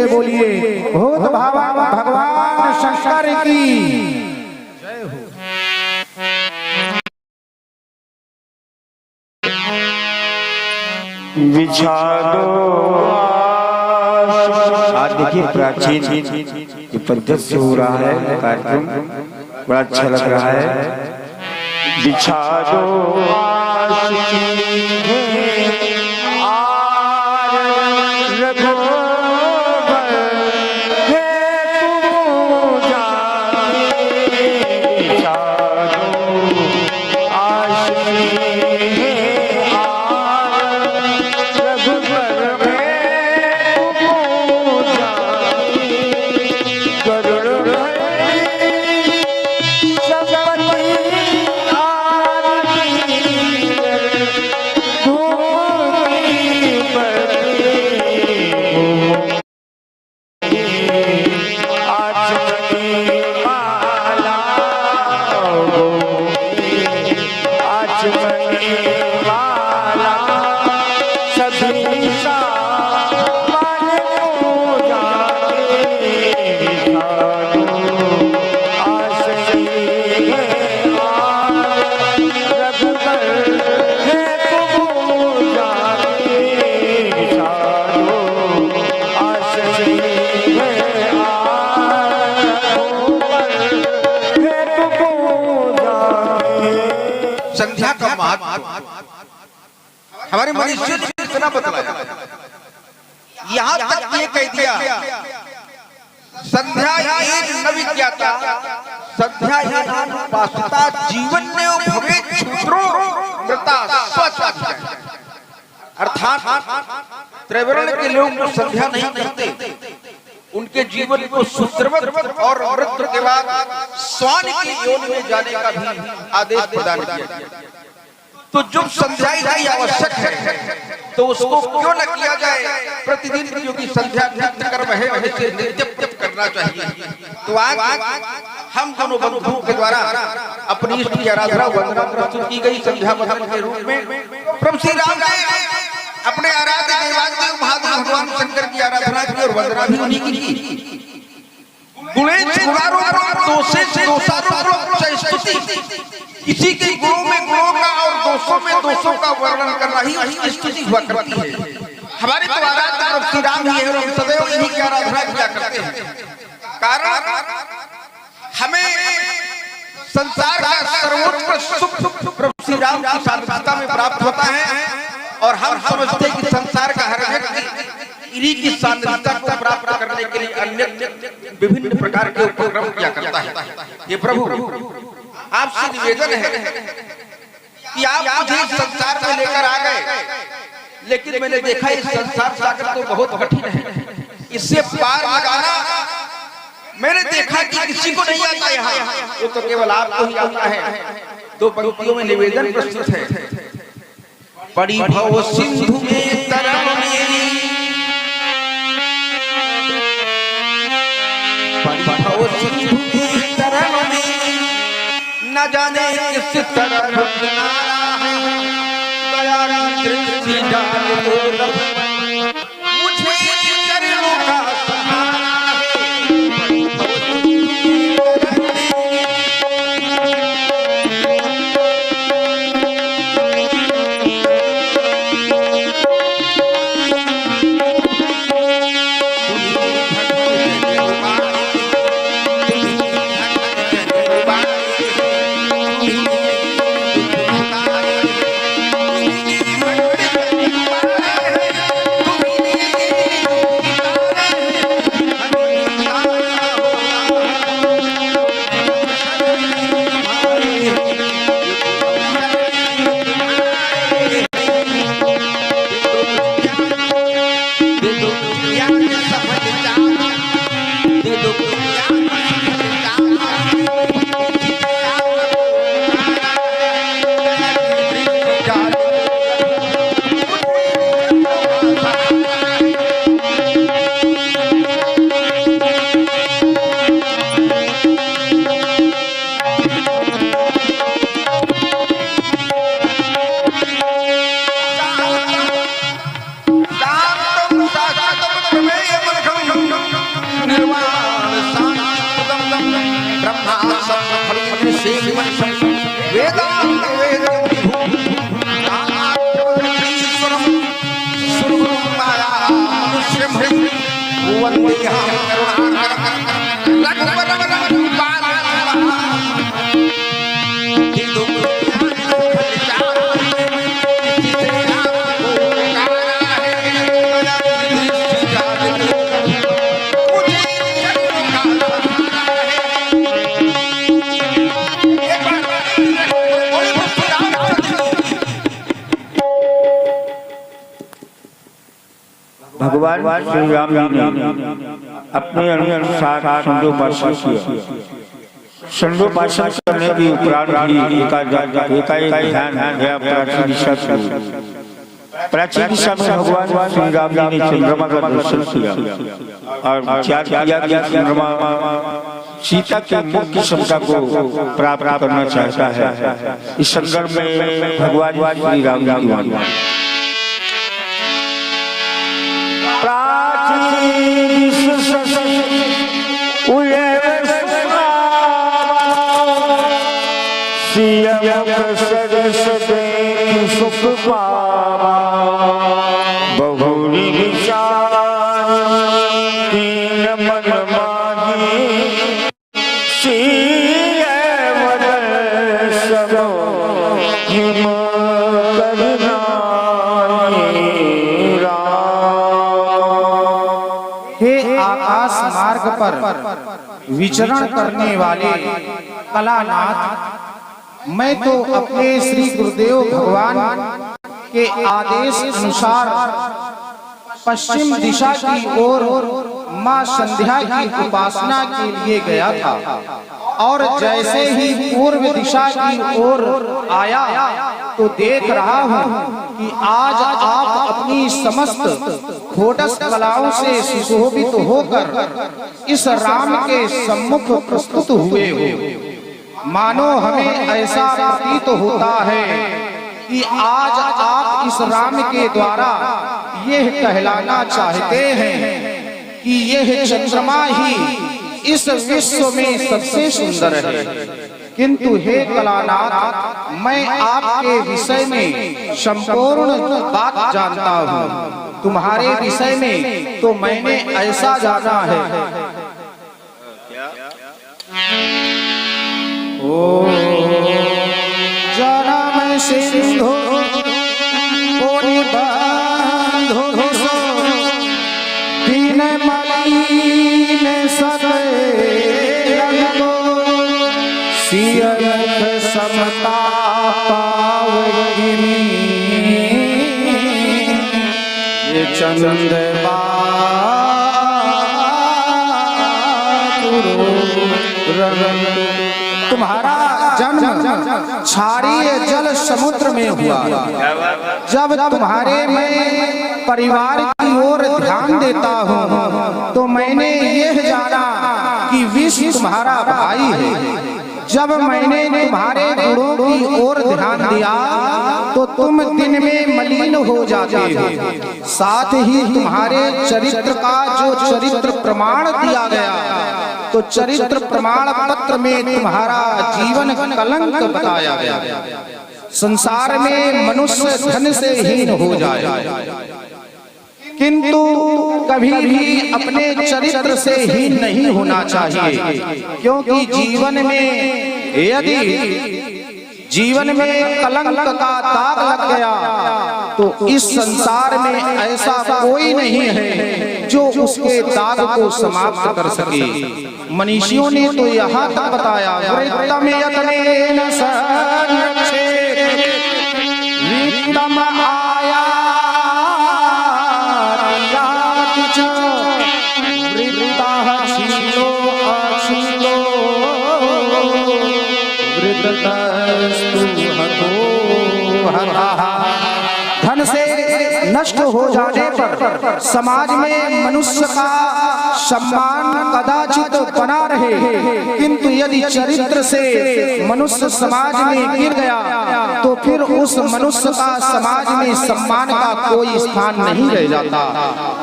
से बोलिए भूत भावा भगवान शंकर की जय हो। बिछा दो। आज देखिए प्राचीन ये पद्धति से हो रहा है कार्यक्रम, बड़ा अच्छा लग रहा है। बिछा दो हमारे मनुष्य ने इतना बतलाया, यहाँ तक ये कह दिया संध्या एक न विज्ञाता संध्या उपासता जीवन में भवे क्षुद्रो मृता स्वचार्य। अर्थात त्रैवर्ण के लोग जो संध्या नहीं करते उनके जीवन को शूद्रवत और मृत्यु के बाद स्वान की योनि में जाने का भी आदेश प्रदान किया गया। तो जो संध्या ही आवश्यक है तो उसको क्यों न किया जाए प्रतिदिन, क्योंकि संध्या नित्य कर्म है, वैसे नित्य करना चाहिए। तो आज हम दोनों बंधुओं के द्वारा अपनी इष्ट की आराधना वंदना प्रस्तुत की गई संध्या वंदन के रूप में। प्रभु श्री राम ने अपने आराध्य देवादिदेव महादेव भगवान शंकर की आराधना की और वंदना भी उन्हीं की की। गुणेश गुणारोपण दोषे से दोषारोपण स्तुति, किसी के गुणों में गुणों का और दोषों में दोषों का वर्णन करना ही उसकी स्तुति हुआ करती है। हमारे तो आराध्य प्रभु श्री राम ही है और हम सदैव इन्हीं की आराधना किया करते हैं। कारण हमें संसार का सर्वोत्कृष्ट सुख प्रभु श्री राम की सानिध्यता में प्राप्त होता है और हम समझते हैं कि संसार का हर व्यक्ति इन्हीं की सानिध्यता को प्राप्त करने के लिए अन्य विभिन्न प्रकार के उपक्रम किया करता है। ये प्रभु आपसे निवेदन है कि आप मुझे संसार में लेकर आ गए, लेकिन मैंने देखा इस संसार सागर तो बहुत कठिन है, इससे पार लगाना मैंने देखा कि किसी को नहीं आता यहाँ, वो तो केवल आपको ही आता है। दो पंक्तियों में निवेदन प्रस्तुत है। पड़ी भव सिंधु में तरव में, पड़ी भव सिंधु में तरव में, न जाने किस तरफ किनारा है, दया की दृष्टि डाल दो मुझे चरणों का सहारा वंद्यहं करुणाकरं रघुवरवरं भगवान श्री राम जी ने अपने अनुसार संडोपासन किया। संडोपासन करने के उपरांत ही एकाएक ध्यान गया प्राचीन दिशा की। प्राचीन दिशा में भगवान श्री राम जी ने चंद्रमा का दर्शन किया और विचार किया कि चंद्रमा सीता के मुख्य क्षमता को प्राप्त करना चाहता है। इस संदर्भ में भगवान श्री राम जी बहुरी विचार मन माही सिय वदन सबो हिम हे आकाश मार्ग पर विचरण करने वाले कलानाथ, मैं तो अपने श्री गुरुदेव भगवान के आदेश अनुसार पश्चिम दिशा की ओर मां संध्या की उपासना के लिए गया था और जैसे ही पूर्व दिशा की ओर आया तो देख रहा हूँ कि आज आप अपनी समस्त खोटस कलाओं से सुशोभित होकर इस राम के सम्मुख प्रस्तुत हुए हो। मानो हमें ऐसा प्रतीत होता है कि आज आप इस राम के द्वारा यह कहलाना चाहते हैं कि यह चंद्रमा ही इस विश्व में सबसे सुंदर है। किंतु हे कलानाथ, मैं आपके विषय में संपूर्ण बात जानता हूँ। तुम्हारे विषय में तो मैंने ऐसा जाना है। ओ जन्म सिंधु कोटि बंधु दीन मलिन सदैव सियख समता पावनी ये चंद्रमा तुम्हारा जन्म क्षारीय जल समुद्र में हुआ। जब तुम्हारे मैं परिवार की ओर ध्यान देता हूँ तो मैंने यह जाना कि विश्व तुम्हारा भाई है। जब मैंने तुम्हारे गुणों की ओर ध्यान दिया तो तुम दिन में मलिन हो जाते हो। साथ ही तुम्हारे चरित्र का जो चरित्र प्रमाण दिया गया तो चरित्र प्रमाण पत्र में तुम्हारा जीवन कलंक बताया गया। संसार में मनुष्य धन से हीन हो जाए किंतु कभी भी अपने चरित्र से हीन नहीं होना चाहिए, क्योंकि जीवन में यदि जीवन में कलंक का दाग लग गया तो इस संसार में ऐसा कोई नहीं है जो उसके दाग को समाप्त कर सके। मनीषियों ने तो यहाँ तक बताया, वृत्तम यतनेन संरक्षेत् वित्तम आयाति च वृत्तः क्षीणो अक्षीणो वृत्तस्तु हतो हतः। धन से नष्ट हो जाने पर समाज में मनुष्य का सम्मान कदाचित बना रहे, किंतु यदि चरित्र से मनुष्य समाज में गिर गया तो फिर उस मनुष्य का समाज में सम्मान का कोई स्थान नहीं रह जाता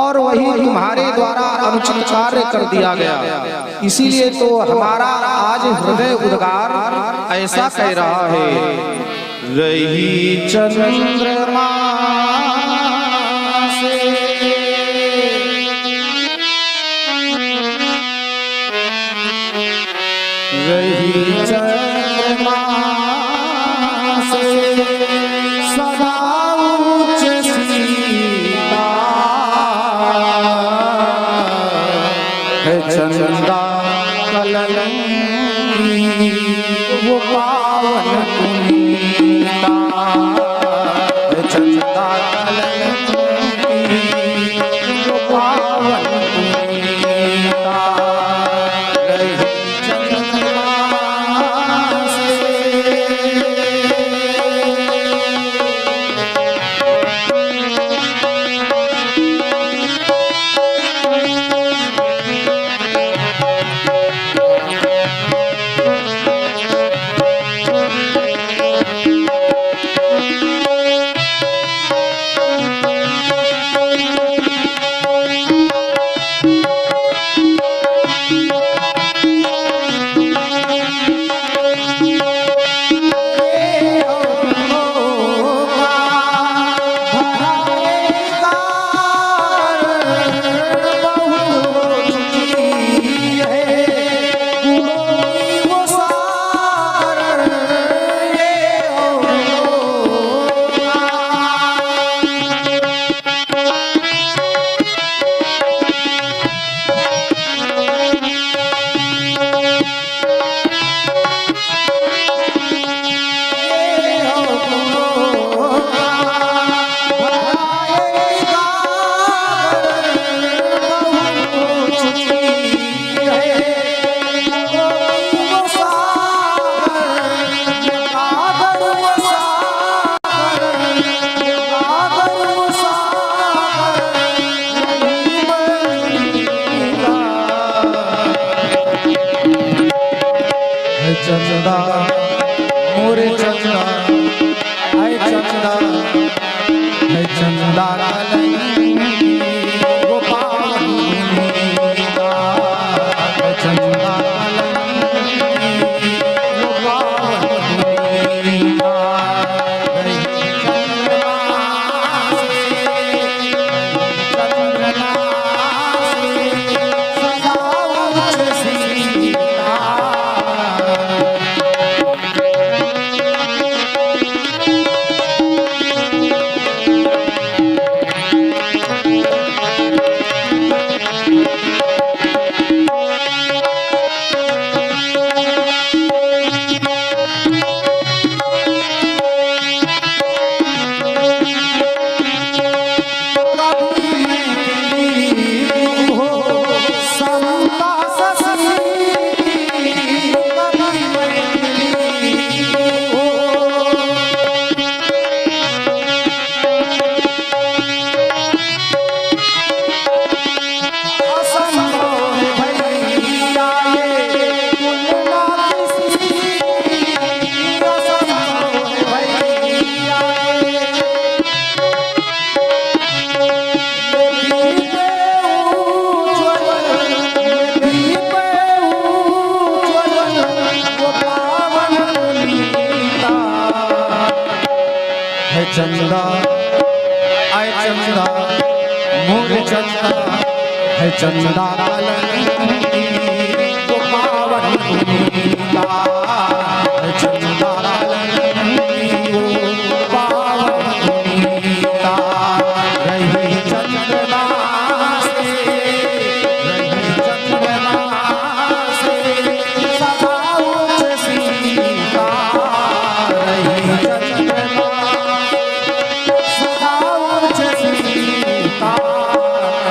और वही तुम्हारे द्वारा अनुचित कार्य कर दिया गया। इसीलिए तो हमारा आज हृदय उद्गार ऐसा कह रहा है, रही चंद्रमा से रही चंद्रमा से सदा उच्च सीता है चंदा कलंकी वो पावन पुनीता है चंदा कलंकी वो पावन पुनीता रही चंद्रमा से चंदा मोरे चंदा है चंदा है चंदा कलंकी वो पावन पुनीता है चंदा कलंकी वो पावन पुनीता रही चंद्रमा से सदा उच्च सीता चंदा आय चंदा मोरे चंदा है चंदा कलंकी वो पावन पुनीता है चंदा कलंकी वो पावन पुनीता रही चंद्रमा से सदा उच्च सीता रही चंद्रमा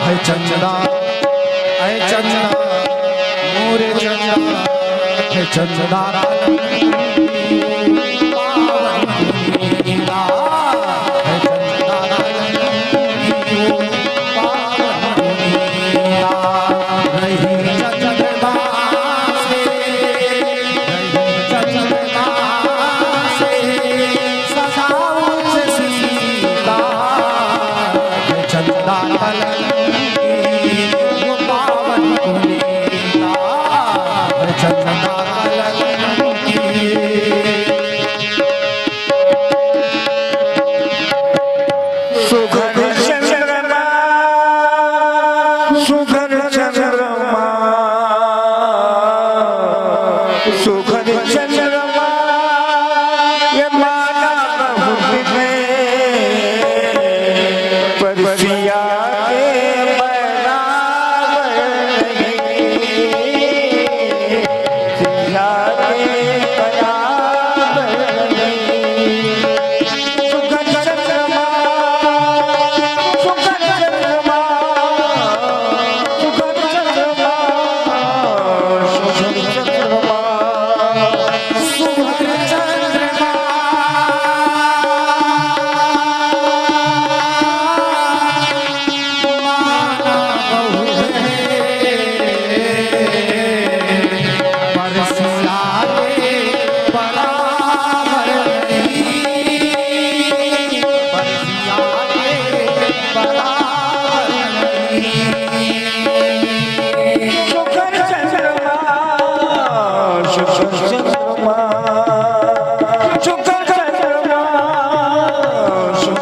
है चंदा है चंदा मोरे चंदा है चंदा पावन पुनीता है चंदा पावन पुनीता रही चंद्रमा से सदा उच्च सीता है चंदा कलंकी वो पावन पुनीता है चंदा कलंकी सुघर चंद्रमा सुघर चंद्रमा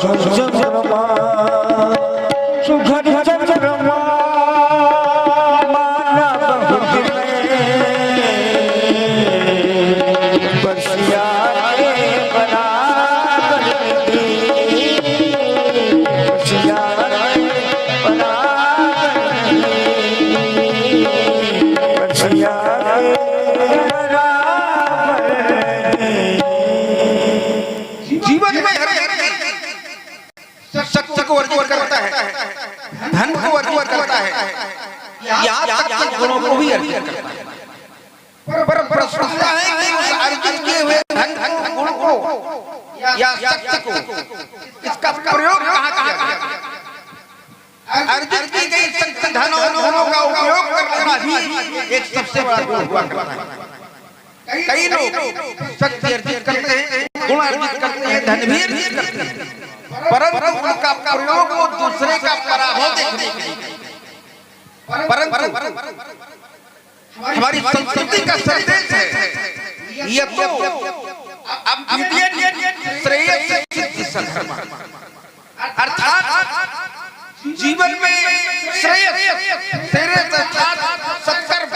चंद्रमा सुघर चंद्रमा माना बहुत में बसिया के बराबर बसिया के बराबर बसिया के बराबर जीवन में हर शक्ति को अर्जित करता है, धन को अर्जित करता है, यहाँ तक कि गुणों को भी अर्जित करता है। पर प्रश्न है कि उस अर्जित किए हुए धन गुण को या शक्ति को इसका प्रयोग कहाँ किया गया? अर्जित की गई शक्ति धन और गुणों का उपयोग करना भी एक सबसे बड़ा गुण हुआ करता है। कई लोग शक्ति अर्जित करते हैं, गुण अर्जित करते हैं, धन भी अर्जित करते हैं, परंतु उनका प्रयोग वो दूसरे का पराभव देखने के लिए। परंतु हमारी संस्कृति का संदेश है ये तो अब श्रेयस से सिद्धि सद्धर्म, अर्थात जीवन में श्रेयस अर्थात सत्कर्म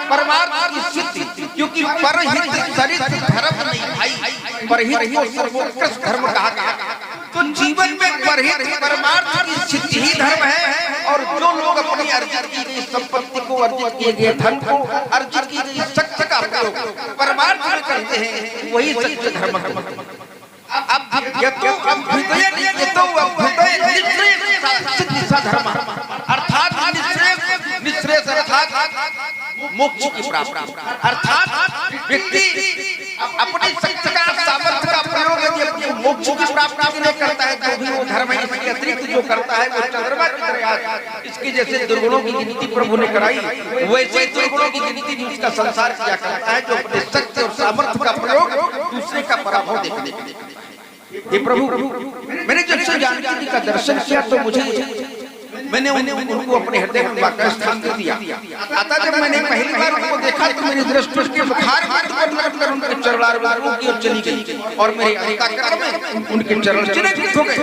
परमार्थ की सिद्धि, क्योंकि परहित सरित धर्म नहीं भाई, परहित को सर्वोत्कृष्ट धर्म कहा गया। तो जीवन में परहित परमार्थ की सिद्धि ही धर्म है, और जो लोग अपनी अर्जित की गई संपत्ति को, अर्जित किए गए धन को, अर्जित की गई शक्ति का प्रयोग परमार्थ में करते हैं, वही सच्चे धर्म है। अब ये तो अभ्युदय सिद्धि सा धर्म, अर्थात निश्रेयस अर्थात मोक्ष की प्राप्ति, अर्थात व्यक्ति अपनी शक्ति का सामर्थ्य का प्रयोग यदि अपने मोक्ष की प्राप्ति के लिए करता है तो भी वो धर्म है। इसके अतिरिक्त जो करता है वो चंद्रमा की तरह, इसकी जैसे दुर्गुणों की गिनती प्रभु ने कराई, वैसे दुर्गुणों की गिनती भी उसका संसार किया करता है, जो अपने शक्ति और सामर्थ्य का प्रयोग दूसरे का पराभव देखने के लिए। ये प्रभु मैंने जब से जानकी का दर्शन किया तो मैंने उनको अपने हृदय में वाकई स्थान दे दिया। अतः जब मैंने पहली बार उनको देखा तो मेरी दृष्टि के बुखार कर उनके चरणारविंदों की ओर चली गई और मेरे अंतःकरण में उनके चरण चिन्हित हो गए।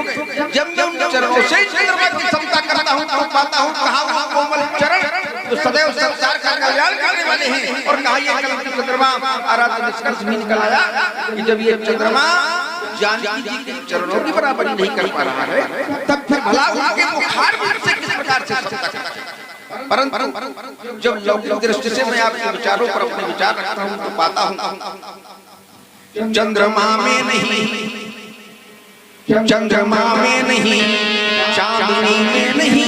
जब मैं उनके चरणों से चंद्रमा की समता करता हूँ तो पाता हूँ कहाँ वो कोमल चरण जो सदैव संसार का कल्याण करने वाले हैं, और कहा ये कल चंद्रमा आराध्य निष्कर्ष भी निकल आया कि जब ये चंद्रमा जानकी जी के चरणों की बराबरी नहीं कर पा रहा है, तब फिर भला उनके बुखार से किस प्रकार से समता करता। परंतु जब लौकिक दृष्टि से मैं आपके विचारों पर अपने विचार रखता हूँ तो पाता हूँ चंद्रमा में नहीं, चंद्रमा में नहीं, चांदनी में नहीं,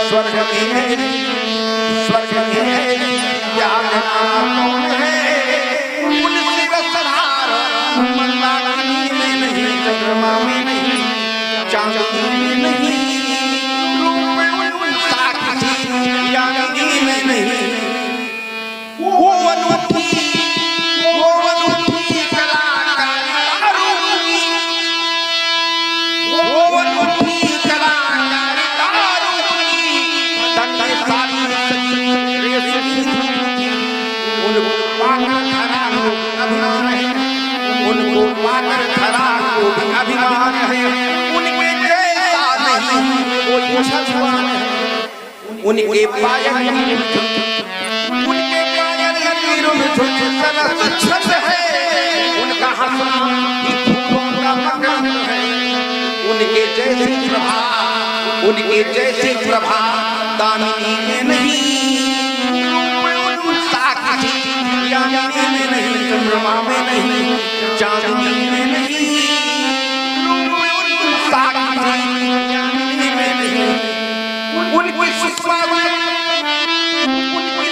स्वर्ग में स्वर्ग में कौन है उनसे रसधार मंदाकिनी में नहीं, चंद्रमा में नहीं, चांदनी में नहीं, साक्षी यानी में नहीं, वो अनूठी कलाकारी, वो अनूठी कलाकारी तन्ने सारी उनको पाकर खरा अभिमान है, उनके जैसा नहीं कोई छछुआन है, उनके पायल सरस छत है, उनका हंसना ही फूलों का मकान है, उनके जैसी प्रभा, उनके जैसी प्रभा दामिनी में नहीं, यानी में नहीं, चंद्रमा में नहीं, चांदनी में नहीं, साक्षी यानी में नहीं, उनकी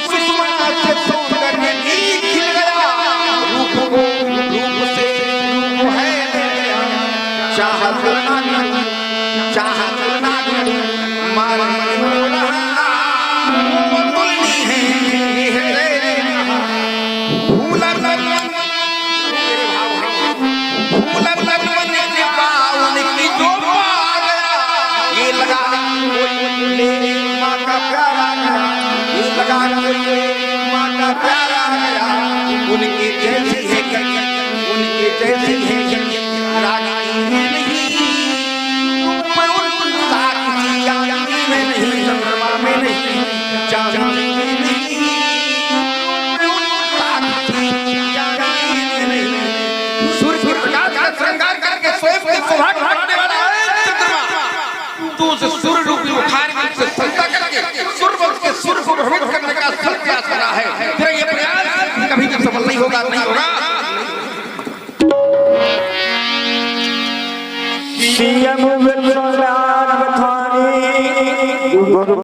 सुषमा से सौंदर्य भी खिल गया, रूप से रूप है चाहत मारने वाला बोलनी है माता प्यारा उनके जैसी है कन्या, उनके जैसी है कन्या, रानी में नहीं, पर उन साक्षी चांदी में नहीं, चंद्रमा में नहीं, चांदी में नहीं, पर उन साक्षी चांदी में नहीं। सूर्य के प्रकाश का श्रृंगार करके स्वयं के शोभा बढ़ाने वाला है चंद्रमा। तू उसे सूर्य रूपी बुखार में से संता करके सूर्यवंश के सूर्य को भ्रमित करने का सफल प्रयास कर रहा है। तेरा ये प्रयास कभी भी सफल नहीं होगा, नहीं होगा। सीएम